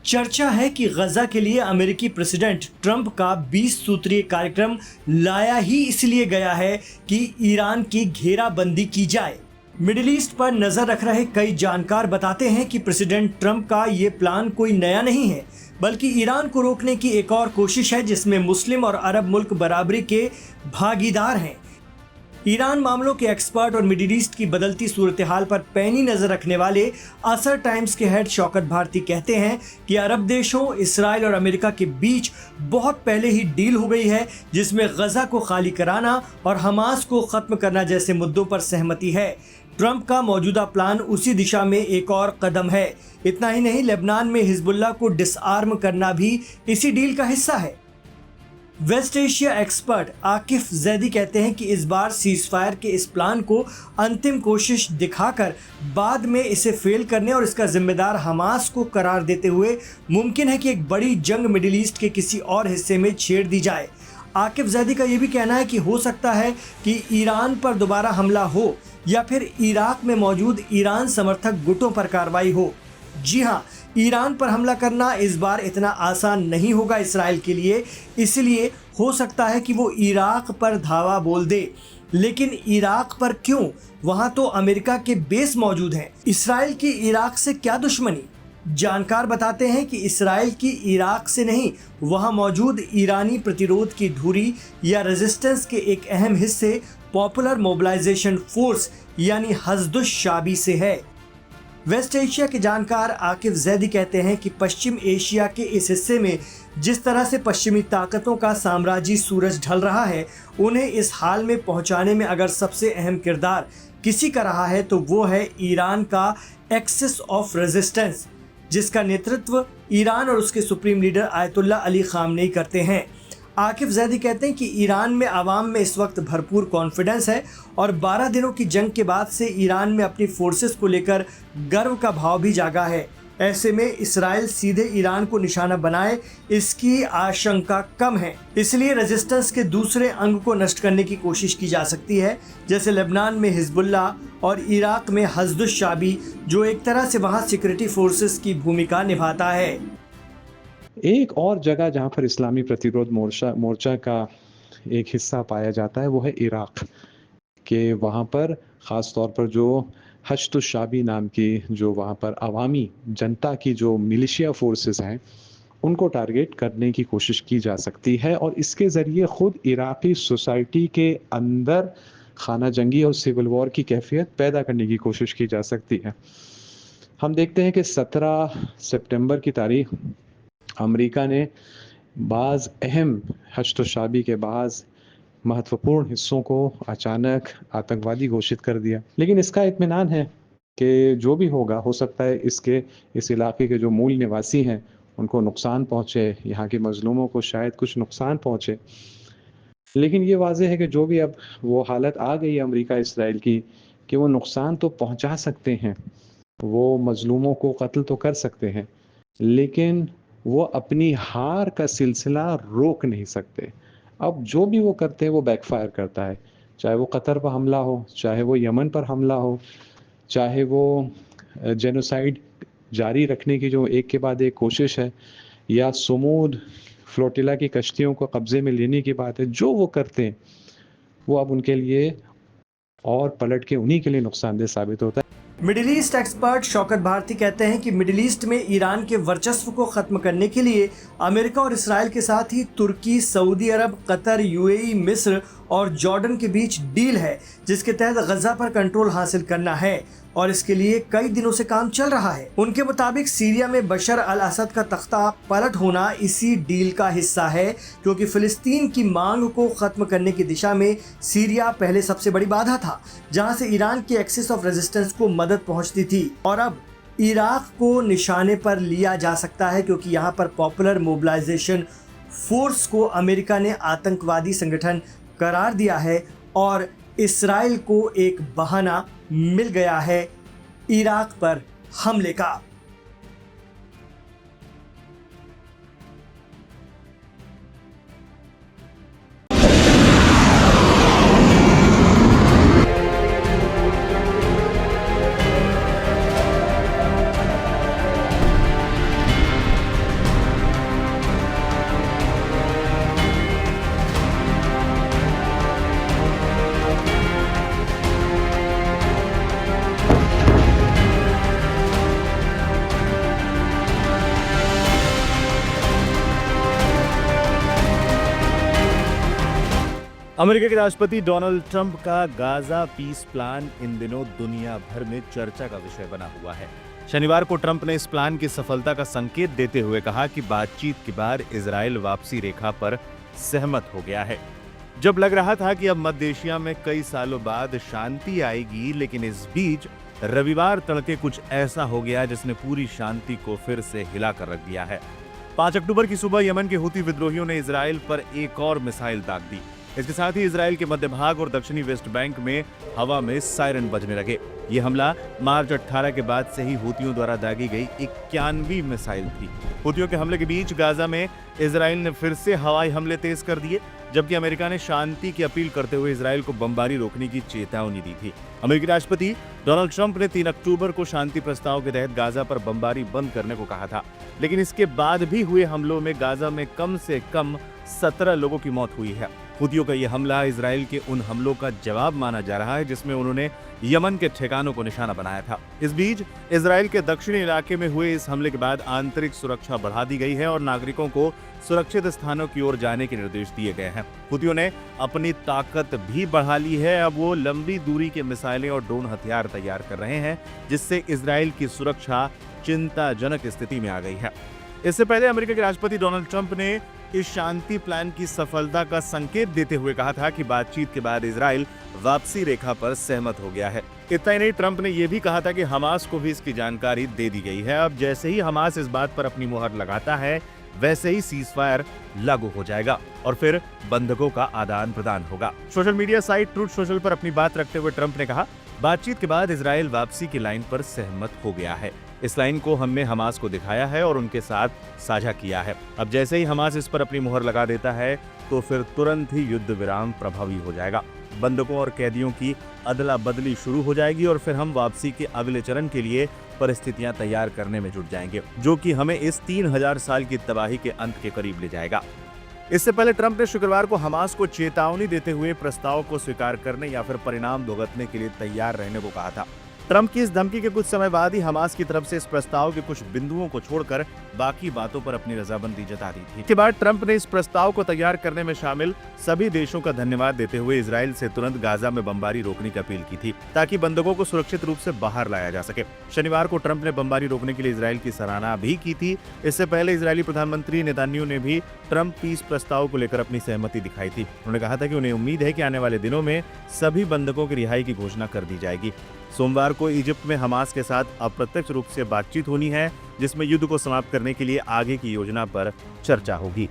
चर्चा है कि गजा के लिए अमेरिकी प्रेसिडेंट ट्रंप का 20 सूत्रीय कार्यक्रम लाया ही इसलिए गया है कि ईरान की घेराबंदी की जाए। मिडिल ईस्ट पर नजर रख रहे कई जानकार बताते हैं कि प्रेसिडेंट ट्रंप का ये प्लान कोई नया नहीं है, बल्कि ईरान को रोकने की एक और कोशिश है जिसमें मुस्लिम और अरब मुल्क बराबरी के भागीदार हैं। ईरान मामलों के एक्सपर्ट और मिडिल ईस्ट की बदलती सूरत हाल पर पैनी नजर रखने वाले असर टाइम्स के हेड शौकत भारती कहते हैं कि अरब देशों, इसराइल और अमेरिका के बीच बहुत पहले ही डील हो गई है जिसमें गजा को खाली कराना और हमास को खत्म करना जैसे मुद्दों पर सहमति है। ट्रंप का मौजूदा प्लान उसी दिशा में एक और कदम है। इतना ही नहीं, लेबनान में हिजबुल्लाह को डिसआर्म करना भी इसी डील का हिस्सा है। West Asia expert Akif Zaidi कहते हैं कि इस बार सीजफायर के इस प्लान को अंतिम कोशिश दिखाकर बाद में इसे फेल करने और इसका जिम्मेदार हमास को करार देते हुए मुमकिन है कि एक बड़ी जंग मिडिल ईस्ट के किसी और हिस्से में छेड़ दी जाए। आकिफ जैदी का यह भी कहना है कि हो सकता है कि ईरान पर दोबारा हमला हो या फिर इराक में मौजूद ईरान समर्थक गुटों पर कार्रवाई हो। जी हाँ, ईरान पर हमला करना इस बार इतना आसान नहीं होगा इसराइल के लिए, इसलिए हो सकता है कि वो इराक पर धावा बोल दे। लेकिन इराक पर क्यों? वहां तो अमेरिका के बेस मौजूद हैं। इसराइल की इराक से क्या दुश्मनी? जानकार बताते हैं कि इसराइल की इराक से नहीं, वहां मौजूद ईरानी प्रतिरोध की धुरी या रेजिस्टेंस के एक अहम हिस्से पॉपुलर मोबिलाइजेशन फोर्स यानी हज़दुश शाबी से है। वेस्ट एशिया के जानकार आकिफ जैदी कहते हैं कि पश्चिम एशिया के इस हिस्से में जिस तरह से पश्चिमी ताकतों का साम्राज्यी सूरज ढल रहा है, उन्हें इस हाल में पहुंचाने में अगर सबसे अहम किरदार किसी का रहा है तो वो है ईरान का एक्सिस ऑफ रेजिस्टेंस, जिसका नेतृत्व ईरान और उसके supreme leader Ayatollah Ali Khamenei करते हैं। आकिफ जैदी कहते हैं कि ईरान में आवाम में इस वक्त भरपूर कॉन्फिडेंस है और 12 दिनों की जंग के बाद से ईरान में अपनी फोर्सेस को लेकर गर्व का भाव भी जागा है। ऐसे में इसराइल सीधे ईरान को निशाना बनाए, इसकी आशंका कम है। इसलिए रेजिस्टेंस के दूसरे अंग को नष्ट करने की कोशिश की जा सकती है, जैसे लेबनान में हिजबुल्लाह और इराक में हज़दुश शाबी, जो एक तरह से वहाँ सिक्योरिटी फोर्सेस की भूमिका निभाता है। एक और जगह जहाँ पर इस्लामी प्रतिरोध मोर्चा का एक हिस्सा पाया जाता है वो है इराक के। वहाँ पर ख़ास तौर पर जो हश्दुश शाबी नाम की जो वहाँ पर अवामी जनता की जो मिलिशिया फोर्सेस हैं उनको टारगेट करने की कोशिश की जा सकती है और इसके ज़रिए ख़ुद इराक़ी सोसाइटी के अंदर खाना जंगी और सिविल वॉर की कैफियत पैदा करने की कोशिश की जा सकती है। हम देखते हैं कि 17 सितंबर की तारीख अमेरिका ने बाज़ अहम हश्दुश शाबी के बाज़ महत्वपूर्ण हिस्सों को अचानक आतंकवादी घोषित कर दिया। लेकिन इसका इत्मीनान है कि जो भी होगा, हो सकता है इस इलाके के जो मूल निवासी हैं उनको नुकसान पहुँचे, यहाँ के मजलूमों को शायद कुछ नुकसान पहुँचे। लेकिन ये वाज़ेह है कि जो भी अब वो हालत आ गई है अमेरिका इसराइल की कि वो नुकसान तो पहुँचा सकते हैं, वो मजलूमों को कत्ल तो कर सकते हैं, लेकिन वो अपनी हार का सिलसिला रोक नहीं सकते। अब जो भी वो करते हैं वो बैकफायर करता है, चाहे वो कतर पर हमला हो, चाहे वो यमन पर हमला हो, चाहे वो जेनोसाइड जारी रखने की जो एक के बाद एक कोशिश है, या सुमूद फ्लोटिला की कश्तियों को कब्ज़े में लेने की बात है। जो वो करते हैं वो अब उनके लिए और पलट के उन्हीं के लिए नुकसानदेह साबित होता है। Middle east expert Shaukat Bharti कहते हैं कि मिडिल ईस्ट में ईरान के वर्चस्व को खत्म करने के लिए अमेरिका और इसराइल के साथ ही तुर्की, सऊदी अरब, कतर, यूएई, मिस्र और जॉर्डन के बीच डील है, जिसके तहत गजा पर कंट्रोल हासिल करना है और इसके लिए कई दिनों से काम चल रहा है। उनके मुताबिक सीरिया में बशर अल असद का तख्ता पलट होना इसी डील का हिस्सा है, क्योंकि फिलिस्तीन की मांग को खत्म करने की दिशा में सीरिया पहले सबसे बड़ी बाधा था, जहां से ईरान की एक्सिस ऑफ रेजिस्टेंस को मदद पहुंचती थी। और अब इराक को निशाने पर लिया जा सकता है, क्योंकि यहाँ पर पॉपुलर मोबिलाइजेशन फोर्स को अमेरिका ने आतंकवादी संगठन करार दिया है और इसराइल को एक बहाना मिल गया है इराक पर हमले का। अमेरिका के राष्ट्रपति डोनाल्ड ट्रंप का गाजा पीस प्लान इन दिनों दुनिया भर में चर्चा का विषय बना हुआ है। शनिवार को ट्रंप ने इस प्लान की सफलता का संकेत देते हुए कहा कि बातचीत के बाद इजराइल वापसी रेखा पर सहमत हो गया है। जब लग रहा था कि अब मध्य एशिया में कई सालों बाद शांति आएगी, लेकिन इस बीच रविवार तड़के कुछ ऐसा हो गया जिसने पूरी शांति को फिर से हिला कर रख दिया है। 5 अक्टूबर की सुबह यमन के हूती विद्रोहियों ने इजराइल पर एक और मिसाइल दाग दी। इसके साथ ही इजराइल के मध्य भाग और दक्षिणी वेस्ट बैंक में हवा में सायरन बजने लगे। ये हमला मार्च 18 के बाद से ही हूतियों द्वारा दागी गई 91वीं मिसाइल थी। हूतियों के हमले के बीच गाजा में इजराइल ने फिर से हवाई हमले तेज कर दिए, जबकि अमेरिका ने शांति की अपील करते हुए इजराइल को बमबारी रोकने की चेतावनी दी थी। अमेरिकी राष्ट्रपति डोनाल्ड ट्रंप ने 3 अक्टूबर को शांति प्रस्ताव के तहत गाजा पर बमबारी बंद करने को कहा था, लेकिन इसके बाद भी हुए हमलों में गाजा में कम से कम 17 लोगों की मौत हुई है। हूतियों का यह हमला इजराइल के उन हमलों का जवाब माना जा रहा है जिसमें उन्होंने यमन के ठिकानों को निशाना बनाया था। इस बीच इजराइल के दक्षिणी इलाके में हुए इस हमले के बाद आंतरिक सुरक्षा बढ़ा दी गई है और नागरिकों को सुरक्षित स्थानों की ओर जाने के निर्देश दिए गए हैं। हूतियों ने अपनी ताकत भी बढ़ा ली है। अब वो लंबी दूरी के मिसाइलें और ड्रोन हथियार तैयार कर रहे हैं, जिससे इजराइल की सुरक्षा चिंताजनक स्थिति में आ गई है। इससे पहले अमेरिका के राष्ट्रपति डोनाल्ड ट्रंप ने इस शांति प्लान की सफलता का संकेत देते हुए कहा था कि बातचीत के बाद इजराइल वापसी रेखा पर सहमत हो गया है। इतना ही नहीं, ट्रंप ने यह भी कहा था कि हमास को भी इसकी जानकारी दे दी गई है। अब जैसे ही हमास इस बात पर अपनी मुहर लगाता है, वैसे ही सीजफायर लागू हो जाएगा और फिर बंधकों का आदान प्रदान होगा। Social media site truth social पर अपनी बात रखते हुए ट्रंप ने कहा, बातचीत के बाद इजराइल वापसी की लाइन पर सहमत हो गया है। इस लाइन को हमने हमास को दिखाया है और उनके साथ साझा किया है। अब जैसे ही हमास इस पर अपनी मुहर लगा देता है, तो फिर तुरंत ही युद्ध विराम प्रभावी हो जाएगा। बंधकों और कैदियों की अदला बदली शुरू हो जाएगी और फिर हम वापसी के अगले चरण के लिए परिस्थितियां तैयार करने में जुट जाएंगे, जो कि हमें इस 3000 साल की तबाही के अंत के करीब ले जाएगा। इससे पहले ट्रंप ने शुक्रवार को हमास को चेतावनी देते हुए प्रस्ताव को स्वीकार करने या फिर परिणाम भुगतने के लिए तैयार रहने को कहा था। ट्रंप की इस धमकी के कुछ समय बाद ही हमास की तरफ से इस प्रस्ताव के कुछ बिंदुओं को छोड़कर बाकी बातों पर अपनी रजामंदी जता दी थी। इसके बाद ट्रंप ने इस प्रस्ताव को तैयार करने में शामिल सभी देशों का धन्यवाद देते हुए इजराइल से तुरंत गाजा में बमबारी रोकने की अपील की थी, ताकि बंधकों को सुरक्षित रूप से बाहर लाया जा सके। शनिवार को ट्रंप ने बमबारी रोकने के लिए इजराइल की सराहना भी की थी। इससे पहले इजरायली प्रधानमंत्री नेतान्याहू ने भी ट्रंप पीस प्रस्ताव को लेकर अपनी सहमति दिखाई थी। उन्होंने कहा था कि उन्हें उम्मीद है कि आने वाले दिनों में सभी बंधकों की रिहाई की घोषणा कर दी जाएगी। सोमवार को इजिप्ट में हमास के साथ अप्रत्यक्ष रूप से बातचीत होनी है, जिसमें युद्ध को समाप्त करने के लिए आगे की योजना पर चर्चा होगी।